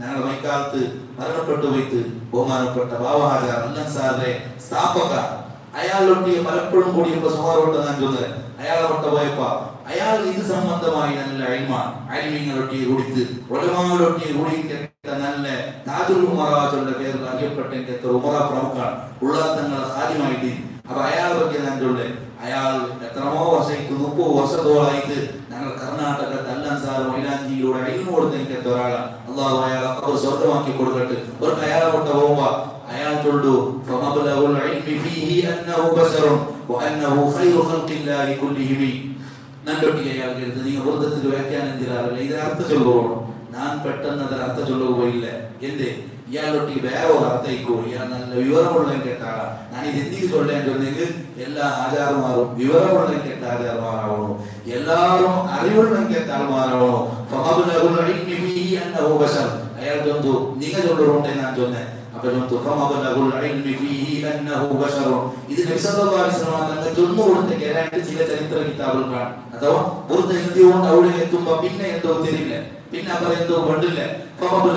ഞങ്ങളുടെ മൈക്കാലത്ത് മരണപ്പെട്ടു പോയിട്ട് ബഹുമാനപ്പെട്ട ബാബാഹാജർ അല്ലൻസാറിന്റെ സ്ഥാപക അയാളൊട്ടിയ പലപ്പോഴും കൂടിയപ്പോ സുമാറോട്ട് ഞാൻ ചൊന്നത് അയാളെ പൊട്ട പോയപ്പോ അയാൾ ഇത് സംബന്ധമായി നല്ല അഴിമീങ്ങളൊട്ടിയെ കുടിച്ച് ഒലമാങ്ങളൊട്ടിയെ കൂടിക്കേട്ട നല്ല താജുൽ ഉമറാജുള്ള പേരിൽ അറിയപ്പെട്ട എനിക്ക് ഉമറ പ്രമുഖാണ് ഉള്ളാത്തങ്ങളെ സാധ്യമായിട്ട് അപ്പൊ അയാളെ പറ്റി ഞാൻ ചൊല്ലേ അയാൾ എത്രമോ വർഷമായിട്ട് 30 വർഷത്തോളായിട്ട് ഞങ്ങൾ കർണാടകത്തെ അല്ലൻസാർ മൈലാഞ്ചിയിലൂടെ അഴിമ കൊടുത്ത് എനിക്ക് ഒരാളാണ് അള്ളാഹു അയാളെ അവർ സ്വർഗമാക്കി കൊടുക്കട്ടെ ഒരു അയാളെ പൊട്ട പോകുമ്പോ അയാൾ ചൊല്ലു ഫമബ്ലഗുൽ ഇൽമി ഫീഹി അന്നഹു ബശറുൻ വഅന്നഹു ഖൈറു ഖൽഖില്ലാഹി കുല്ലിഹിം നല്ലൊട്ടി അയാൾ കേൾത്ത് നിങ്ങൾ വൃദ്ധത്തിൽ വ്യാഖ്യാനം ചെയ്യാറില്ല ഇത് അർത്ഥം ചൊല്ലുകയാണോ ഞാൻ പെട്ടെന്ന് അതിന് അർത്ഥം ചൊല്ലുകയില്ല എന്തേ ഇയാളൊട്ടി വേറെ ഒരു അർത്ഥയിക്കോ ഇയാൾ നല്ല വിവരമുള്ള കേട്ടാളാ ഞാൻ ഇത് എന്തിനു ചൊല്ലാൻ ചൊന്നെങ്കിൽ എല്ലാ ആചാരമാരും വിവരമുള്ള കേട്ട ആചാരമാരാവണോ എല്ലാവരും അറിവുള്ള കേട്ട ആൾമാരാവണോ ഫമബ്ലഗുൽ ഇൽമി ഫീഹി അന്നഹു ബശർ അയാൾ ചൊന്നു നിങ്ങൾ ചൊല്ലുകൊണ്ടേ ഞാൻ ചൊന്നേ ഇത് നബി സല്ലല്ലാഹു അലൈഹി വസല്ലം തങ്ങൾ ചൊന്നു കൊടുത്ത കേരള ചില ചരിത്ര കിതാബുകൾ കാണാം അഥവാ വെറുതെ എഴുതിയോണ്ട് അവിടെ എത്തുമ്പോ പിന്നെ എന്തോ തിരില്ല പിന്നെ അവർ എന്തോ കണ്ടില്ല അവിടെ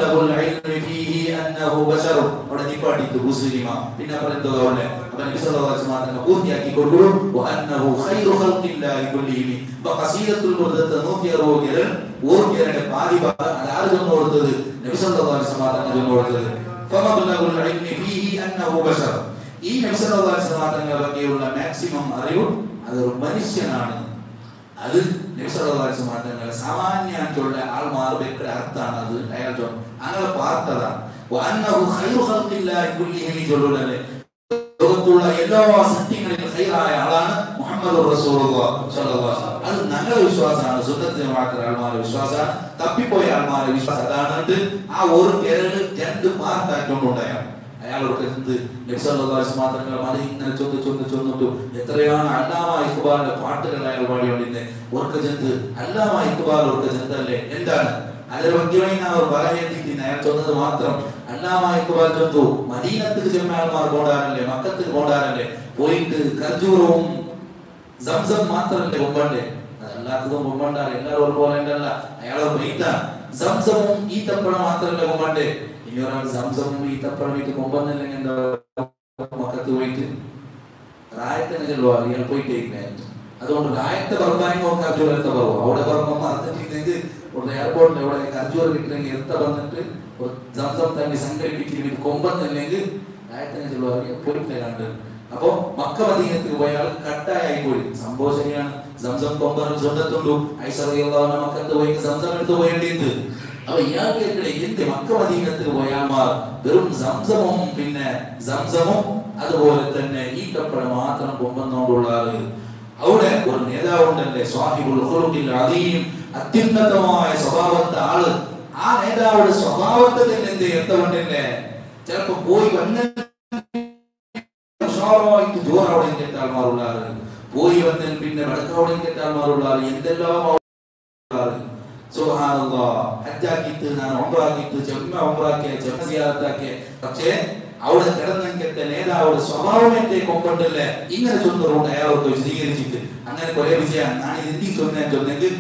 നിപ്പാട്ടിട്ട് മുസ്ലിമ പിന്നെ അവർ എന്തോ അവിടെ അപ്പൊ നബി സല്ലല്ലാഹു അലൈഹി വസല്ലം തങ്ങൾ പൂർത്തിയാക്കി കൊടുക്കും വഅന്നഹു ഖൈറു ഖൽഖില്ലാഹി കുല്ലിഹിം ബഖസീദത്തുൽ ബർദത്ത് 160 കേരൾ ഓർക്കേരയുടെ പാതി ഭാഗം അതാറ് ചൊന്നു കൊടുത്തത് നബി സല്ലല്ലാഹു അലൈഹി വസല്ലം തങ്ങൾ ചൊന്നു കൊടുത്തത് ഫമബ്ലഗുൽ ഇൽമി ഫീഹി അന്നഹു ബശർ ഈ നബി സല്ലല്ലാഹു അലൈഹി വസല്ലം തങ്ങളുടെ ബക്കിയുള്ള മാക്സിമം അറിവ് അതൊരു മനുഷ്യനാണ് അത് നബി സല്ലല്ലാഹു അലൈഹി വസല്ലം തങ്ങളുടെ സാമാന്യമായിട്ടുള്ള ആൾമാർ വെക്കുന്ന അർത്ഥമാണ് അത് അയാൾ അങ്ങനെ പാർത്തതാണ് വഅന്നഹു ഖൈറു ഖൽഖില്ലാഹി കുല്ലിഹിം ജല്ലലെ ലോകത്തുള്ള എല്ലാ സൃഷ്ടികളിലും ഖൈറായ ആളാണ് മുഹമ്മദുർ റസൂലുള്ളാഹി സ്വല്ലല്ലാഹു അലൈഹി വസല്ലം അത് ഞങ്ങളുടെ വിശ്വാസമാണ് സുന്നത്ത് ജമാഅത്തിന്റെ ആൾമാരുടെ വിശ്വാസമാണ് തപ്പിപ്പോയ ആൾമാരുടെ വിശ്വാസം അതാണ് ആ ഒരു പേരിൽ രണ്ട് പാർട്ടായിട്ടുണ്ടായാണ് അയാളോട് നബി സല്ലല്ലാഹു അലൈഹി വസല്ലം തങ്ങൾ മതി ഇങ്ങനെ ചൊന്നിട്ടു എത്രയാണ് അല്ലാമ ഇഖ്ബാലിന്റെ പാട്ടുകൾ അയാൾ പാടിയോണ്ടിരുന്നത് ഓർക്ക് ചെന്ന് അല്ലാമ ഇഖ്ബാൽ ഓർക്ക് ചെന്നല്ലേ എന്താണ് അതിന് വ്യക്തിമായി അവർ പറയാൻ അയാൾ ചൊന്നത് മാത്രം അല്ലാമ ഇഖ്ബാൽ ചൊന്നു മദീനത്തിൽ ചെന്ന ആൾമാർ പോടാറല്ലേ മക്കത്തിൽ പോടാറല്ലേ പോയിട്ട് ഖർജൂറവും സംസം മാത്രമല്ലേ കൊമ്പണ്ടേ അതല്ലാത്തതും കൊമ്പണ്ടാറ് എല്ലാവരും ഒരുപോലെ ഉണ്ടല്ല അയാളെ ബൈത്താണ് സംസമും ഈത്തപ്പഴം മാത്രമല്ലേ കൊമ്പണ്ടേ ഇനി ഒരാൾ സംസമും ഈത്തപ്പഴം ഇട്ട് കൊമ്പന്നില്ലെങ്കിൽ എന്താ മക്കത്ത് പോയിട്ട് റായത്തിന് ചെല്ലുവാ ഇയാൾ പോയിട്ടേ അതുകൊണ്ട് റായത്തെ പറമ്പായി നോക്കാൻ കർജൂരത്തെ പറവും അവിടെ പറമ്പം മറന്നിട്ടില്ലെങ്കിൽ ഒരു എയർപോർട്ടിൽ എവിടെ കർജൂർ കിട്ടുന്നെങ്കിൽ എത്ത വന്നിട്ട് സംസം തന്നെ സംഘടിപ്പിച്ചിട്ട് കൊമ്പന്നില്ലെങ്കിൽ റായത്തിന് ചെല്ലുവാ പോയിട്ടേ കണ്ട് അപ്പൊ മക്ക മദീനത്തിൽ പോയ ആൾ കട്ടായി പോയി സംഭവം ശരിയാണ് സംസം കൊമ്പറിൽ സ്വന്തത്തുണ്ടു ഐശ്വര്യമുള്ള മക്കത്ത് പോയി സംസം എടുത്ത് പോയേണ്ടിയത് അപ്പൊ ഇയാൾക്ക് എന്ത് മക്ക മദീനത്തിൽ പോയാൽമാർ വെറും സംസമും പിന്നെ സംസമും അതുപോലെ തന്നെ ഈ കപ്പട മാത്രം കൊമ്പുന്നോണ്ടുള്ള ആള് അവിടെ ഒരു നേതാവുണ്ടല്ലേ സ്വാഹിബുൽ ഖുലുഖിൽ അദീം അത്യുന്നതമായ സ്വഭാവത്തെ ആള് ആ നേതാവുടെ സ്വഭാവത്തെ തന്നെ എന്ത് എത്തവണ്ടല്ലേ ചിലപ്പോ പോയി വന്ന ജോറോടെ കേട്ടാൽമാറുള്ള പോയി വന്നതിൽ പിന്നെ വടക്കോടെ കേട്ടാൽമാറുള്ള എന്തെല്ലാം സുബ്ഹാനല്ലാഹ് ഹജ്ജാക്കിട്ട് ഞാൻ ഉംറാക്കിട്ട് ജമ്മ ഉംറാക്കിയ ജമ്മ സിയാറത്താക്കിയ പക്ഷേ അവിടെ കിടന്നെങ്കിൽ നേതാവുടെ സ്വഭാവം എന്റെ കൊമ്പണ്ടല്ലേ ഇങ്ങനെ ചൊന്നറുണ്ട് അയാളൊക്കെ വിശദീകരിച്ചിട്ട് അങ്ങനെ കുറെ വിഷയം ഞാൻ എന്തി ചൊന്നെങ്കിൽ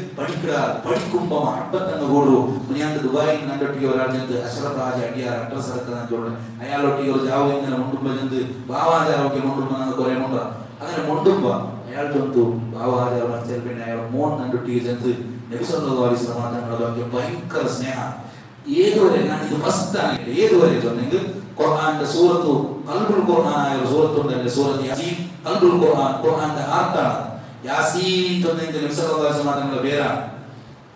പഠിക്കുമ്പോ അപ്പത്തന്നെ കൂടു ഞാൻ ദുബായിൽ കണ്ടൊട്ടിയ ഒരാൾ ചെന്ന് അഷ്റഫ് രാജ അടിയാർ അഡ്രസ് എടുക്കാൻ ചൊല്ലുന്നത് അയാളൊട്ടി ഒരു ജാവ് ഇങ്ങനെ മുണ്ടുമ്പോ ചെന്ന് ബാവാചാരമൊക്കെ മുണ്ടുമ്പോ കുറെ മുണ്ട അങ്ങനെ മുണ്ടുമ്പോ അയാൾ ചൊന്നു ബാവാചാരം മറിച്ചാൽ പിന്നെ അയാൾ മോൻ കണ്ടൊട്ടി ചെന്ന് നബി സല്ലല്ലാഹു അലൈഹി വസല്ലം തങ്ങളുടെ ഭയങ്കര സ്നേഹം ഏതുവരെ ഞാൻ ഇത് ഫസ്റ്റ് ആണ് ഏതുവരെ ചൊന്നെങ്കിൽ ഖുർആന്റെ സൂറത്തു ഖൽബുൽ ഖുർആനായ ഒരു സൂറത്തുണ്ട് സൂറത്ത് യാസീൻ ഖൽബുൽ ഖുർആന്റെ ഹാർട്ടാണ് യാസീൻ ചൊന്നെങ്കിൽ നബി സല്ലല്ലാഹു അലൈഹി വസല്ലം തങ്ങളുടെ പേരാണ്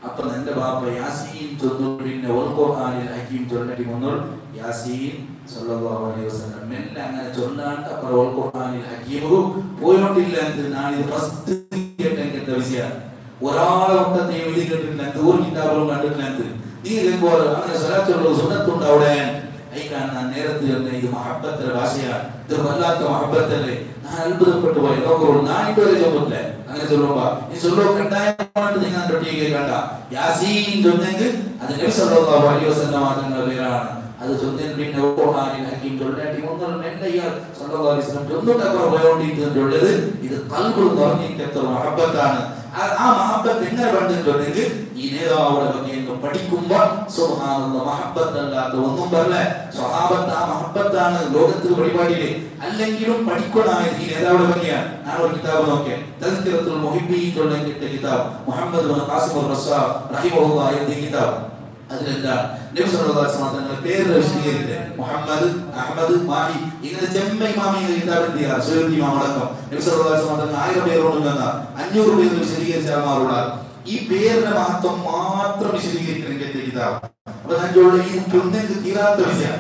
അപ്പൊ എന്റെ ബാപ്പ യാസീൻ ചൊന്നു പിന്നെ വൽ ഖുർആനിൽ ഹകീം ചൊല്ലി വന്നു യാസീൻ സല്ലല്ലാഹു അലൈഹി വസല്ലം മെല്ലെ അങ്ങനെ ചൊല്ലാണ്ട് അപ്പൊ വൽ ഖുർആനിൽ ഹകീമു പോയോട്ടില്ല എന്ന് ഞാൻ ഇത് ഫസ്റ്റ് കേട്ട വിഷയം ഒരാളെ ഒട്ടത്തെ എഴുതി കേട്ടിട്ടില്ല ഒരു കിതാബുകളും കണ്ടിട്ടില്ല നീ ഇതുപോലെ അങ്ങനെ സ്വലാത്തുള്ള സുന്നത്തുണ്ട് അവിടെ അയക്കാൻ നേരത്തെ തന്നെ ഇത് മഹബത്തിന്റെ ഭാഷയാണ് ഇത് വല്ലാത്ത മഹബത്തല്ലേ ഞാൻ അത്ഭുതപ്പെട്ടു പോയി നോക്കുള്ളൂ ഞാൻ ഇതുവരെ ചൊല്ലില്ലേ അങ്ങനെ ചൊല്ലുമ്പോ ഈ ചൊല്ലോ കണ്ടായമായിട്ട് നിങ്ങൾ റൊട്ടിയെ കണ്ട യാസീൻ ചൊന്നെങ്കിൽ അത് നബി സല്ലല്ലാഹു അലൈഹി വസല്ലം തങ്ങളുടെ പേരാണ് അത് ചൊന്നിൽ പിന്നെ ഖുർആനിൽ ഹകീം ചൊല്ലാട്ടി മുന്നോട്ട് മെല്ലെ ഇയാൾ സല്ലല്ലാഹു അലൈഹി വസല്ലം ചൊന്നിട്ടൊക്കെ പോയോണ്ടിട്ടുള്ളത് ഇത് ഖൽബുൽ നിറഞ്ഞിട്ട് മഹബത്താണ് ആ മഹബത്ത് എങ്ങനെ കണ്ടിട്ടുണ്ടെങ്കിൽ ഈ നേതാവുടെ വകയെന്ന് പഠിക്കുമ്പോൾ സുബ്ഹാനല്ലാഹ് മഹബ്ബത്തല്ലാത്ത ഒന്നും പറയില്ല. സ്വഹാബത്ത് ആ മഹബ്ബത്താണ് ലോകത്തിൽ പരിപാടിയില്. അല്ലെങ്കിലും പഠിക്കണായ ഈ നേതാവുടെ വകയാണ്. ഞാൻ ഒരു കിതാബ് നോക്കിയാൽ തസ്കിറത്തുൽ മുഹിബ്ബീൻ കിട്ടിയ കിതാബ് മുഹമ്മദ് ബിൻ ഖാസിം റസാ റഹിമഹുല്ലാഹ് എന്ന കിതാബ്. അതിലെന്താ നബി സല്ലല്ലാഹു അലൈഹി വസല്ലം തങ്ങളുടെ പേര് വിശദീകരിച്ചിട്ട് മുഹമ്മദ് അഹ്മദ് മാഹി ഇങ്ങനെ ജമ്മ ഇമാമിന്റെ കിതാബിന്റെ സുയൂത്തി ഇമാം അടക്കം നബി സല്ലല്ലാഹു അലൈഹി വസല്ലം തങ്ങൾ 1000 പേരോടുണ്ടെന്ന 500 പേര് വിശദീകരിച്ച ആൾമാരുള്ള ഈ പേരിന്റെ മഹത്വം മാത്രം വിശദീകരിക്കുന്ന കിതാബ്. അപ്പൊ ഞാൻ ഈ തീരാത്ത വിഷയം